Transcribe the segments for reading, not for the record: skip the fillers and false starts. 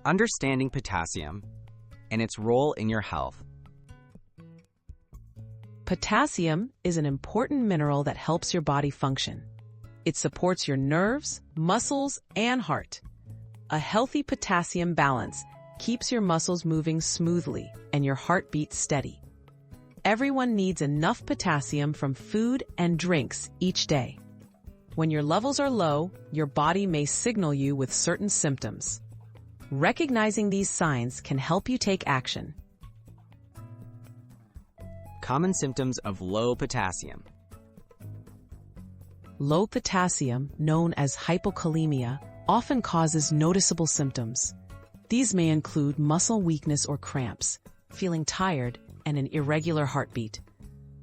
Understanding potassium and its role in your health. Potassium is an important mineral that helps your body function. It supports your nerves, muscles, and heart. A healthy potassium balance keeps your muscles moving smoothly and your heartbeat steady. Everyone needs enough potassium from food and drinks each day. When your levels are low, your body may signal you with certain symptoms. Recognizing these signs can help you take action. Common symptoms of low potassium. Low potassium, known as hypokalemia, often causes noticeable symptoms. These may include muscle weakness or cramps, feeling tired, and an irregular heartbeat.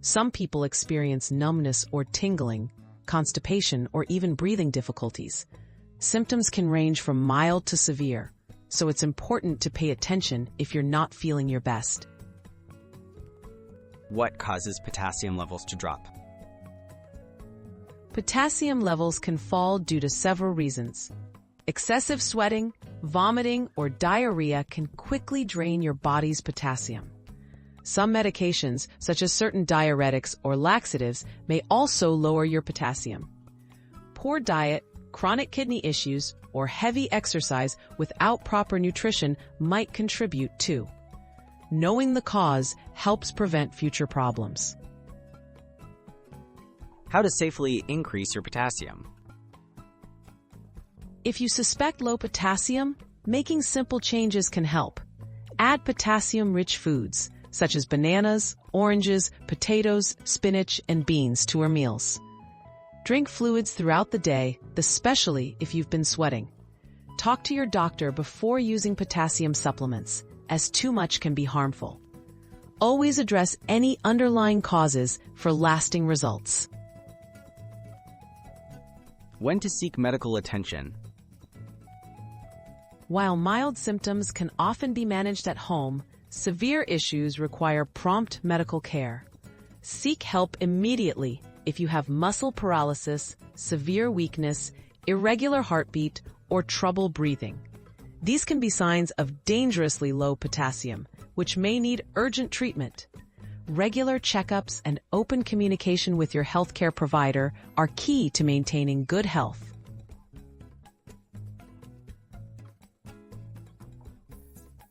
Some people experience numbness or tingling, constipation, or even breathing difficulties. Symptoms can range from mild to severe, so it's important to pay attention if you're not feeling your best. What causes potassium levels to drop? Potassium levels can fall due to several reasons. Excessive sweating, vomiting, or diarrhea can quickly drain your body's potassium. Some medications, such as certain diuretics or laxatives, may also lower your potassium. Poor diet, chronic kidney issues, or heavy exercise without proper nutrition might contribute too. Knowing the cause helps prevent future problems. How to safely increase your potassium. If you suspect low potassium, making simple changes can help. Add potassium-rich foods, such as bananas, oranges, potatoes, spinach, and beans to your meals. Drink fluids throughout the day, especially if you've been sweating. Talk to your doctor before using potassium supplements, as too much can be harmful. Always address any underlying causes for lasting results. When to seek medical attention. While mild symptoms can often be managed at home, severe issues require prompt medical care. Seek help immediately if you have muscle paralysis, severe weakness, irregular heartbeat, or trouble breathing. These can be signs of dangerously low potassium, which may need urgent treatment. Regular checkups and open communication with your healthcare provider are key to maintaining good health.